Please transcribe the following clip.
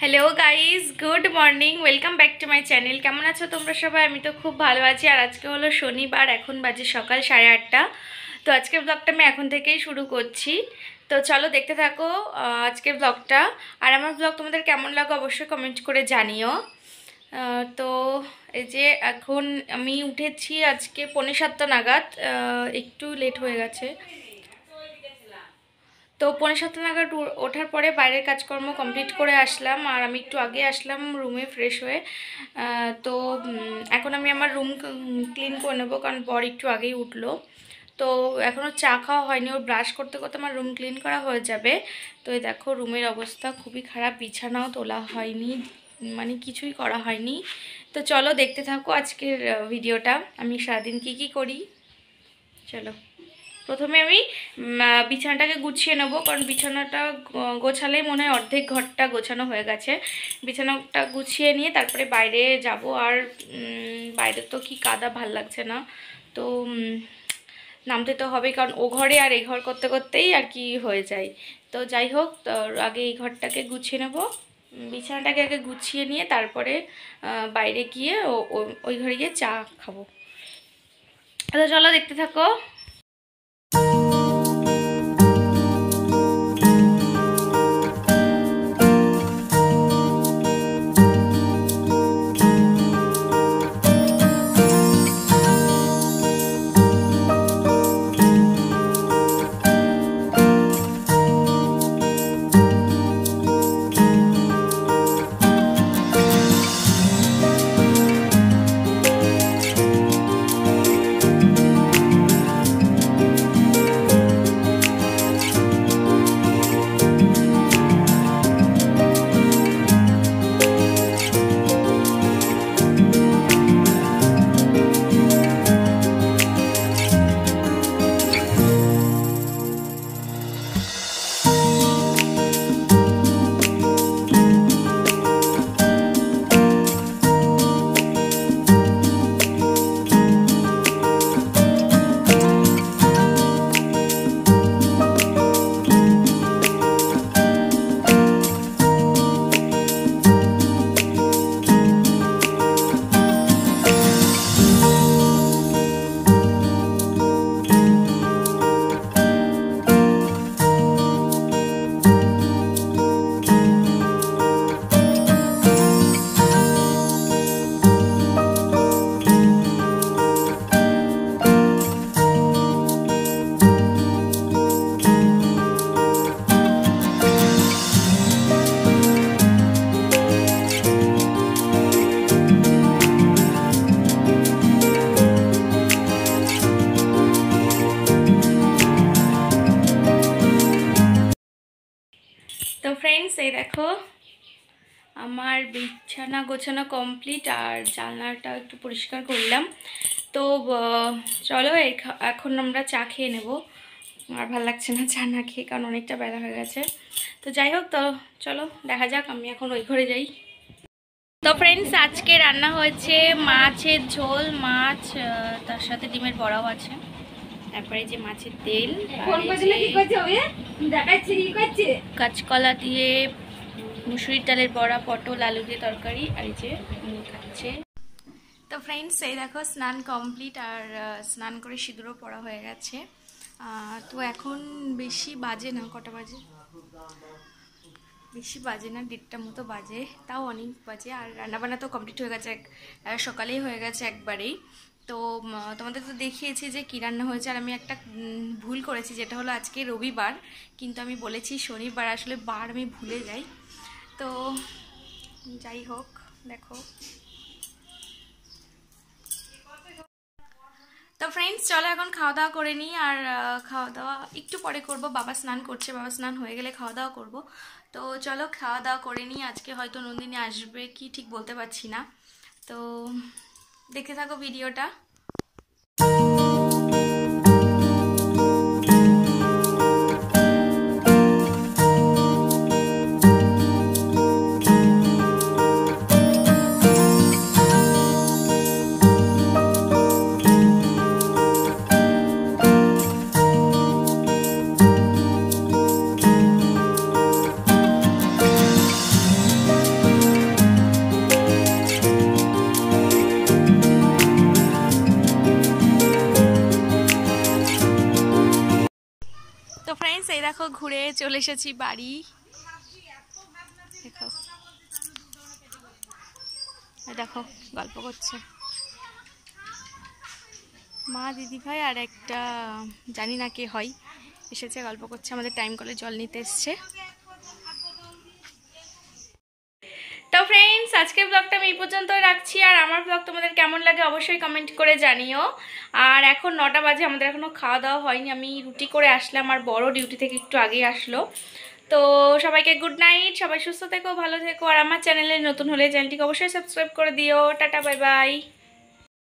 Hello guys, good morning, welcome back to my channel. কেমন আছো তোমরা সবাই? আমি তো খুব ভালো আছি। আর আজকে হলো শনিবার, এখন বাজে সকাল 8:30। তো আজকের ব্লগটা আমি এখন থেকেই শুরু করছি। তো চলো দেখতে থাকো আজকের ব্লগটা। আর আমার ব্লগ তোমাদের কেমন লাগে অবশ্যই কমেন্ট করে জানিও। তো এই যে এখন আমি উঠেছি আজকে 6:45 নাগাদ, একটু লেট হয়ে গেছে। তো 6:45 নাগাদ ওঠার পরে বাইরের কাজকর্ম কমপ্লিট করে আসলাম, আর আমি একটু আগে আসলাম রুমে ফ্রেশ হয়ে। তো এখন আমি আমার রুম ক্লিন করে নেবো, কারণ বর একটু আগেই উঠলো। তো এখনও চা খাওয়া হয়নি, ওর ব্রাশ করতে করতে আমার রুম ক্লিন করা হয়ে যাবে। তো এই দেখো রুমের অবস্থা খুবই খারাপ, বিছানাও তোলা হয়নি, মানে কিছুই করা হয়নি। তো চলো দেখতে থাকো আজকের ভিডিওটা, আমি সারাদিন কি করি। চলো প্রথমে আমি বিছানাটাকে গুছিয়ে নেবো, কারণ বিছানাটা গোছালেই মনে হয় অর্ধেক ঘরটা গোছানো হয়ে গেছে। বিছানাটা গুছিয়ে নিয়ে তারপরে বাইরে যাব। আর বাইরে তো কি কাদা, ভাল লাগছে না। তো নামতে তো হবে, কারণ ও ঘরে আর এই ঘর করতে করতেই আর কি হয়ে যায়। তো যাই হোক, আগে এই ঘরটাকে গুছিয়ে নেব, বিছানাটাকে আগে গুছিয়ে নিয়ে তারপরে বাইরে গিয়ে ওই ঘরে গিয়ে চা খাবো। তো চলো দেখতে থাকো। তো ফ্রেন্ডস, এই দেখো আমার বিছানা গোছানো কমপ্লিট, আর জানলাটা একটু পরিষ্কার করলাম। তো চলো এখন আমরা চা খেয়ে নেব। আর ভালো লাগছে না চা না খেয়ে, কারণ অনেকটা বেলা হয়ে গেছে। তো যাই হোক, তো চলো দেখা যাক, আমি এখন ওই ঘরে যাই। তো ফ্রেন্ডস, আজকে রান্না হয়েছে মাছের ঝোল, মাছ, তার সাথে ডিমের বড়াও আছে। তারপরে যে মাছের তেল, কাঁচকলা দিয়ে মুসুরির ডালের বড়া, পটল আলু দিয়ে তরকারি, আর এই যে খাচ্ছে। তো ফ্রেন্ডস, এই দেখো স্নান কমপ্লিট, আর স্নান করে সিঁদুরও পরা হয়ে গেছে। তো এখন বেশি বাজে না, কটা বাজে, বেশি বাজে না, 1:30 মতো বাজে, তাও অনেক বাজে। আর রান্নাবান্না তো কমপ্লিট হয়ে গেছে, সকালেই হয়ে গেছে একবারেই। তো তোমাদের তো দেখিয়েছি যে কী রান্না হয়েছে। আর আমি একটা ভুল করেছি, যেটা হলো আজকে রবিবার, কিন্তু আমি বলেছি শনিবার, আসলে বার আমি ভুলে যাই। তো যাই হোক, দেখো। তো ফ্রেন্ডস, চলো এখন খাওয়া দাওয়া করে নিই। আর খাওয়া দাওয়া একটু পরে করব, বাবা স্নান করছে, বাবা স্নান হয়ে গেলে খাওয়া দাওয়া করব। তো চলো খাওয়া দাওয়া করে নিই। আজকে হয়তো নন্দিনী আসবে কি ঠিক বলতে পারছি না। তো দেখতে থাকো ভিডিওটা। দেখো ঘুরে চলে এসেছি বাড়ি। দেখো দেখো গল্প করছে মা দিদিভাই আর একটা জানি না কে হয়, এসেছে গল্প করছে, আমাদের টাইম কলে জল নিতে এসছে। তো ফ্রেন্ডস, আজকের ব্লগটা আমি এই পর্যন্তই রাখছি। আর আমার ব্লগ তোমাদের কেমন লাগে অবশ্যই কমেন্ট করে জানিও। আর এখন 9টা বাজে, আমাদের এখনও খাওয়া দাওয়া হয়নি। আমি রুটি করে আসলাম, আর বড় ডিউটি থেকে একটু আগেই আসলো। তো সবাইকে গুড নাইট, সবাই সুস্থ থেকো, ভালো থেকো। আর আমার চ্যানেলে নতুন হলে চ্যানেলটিকে অবশ্যই সাবস্ক্রাইব করে দিও। Tata, bye bye.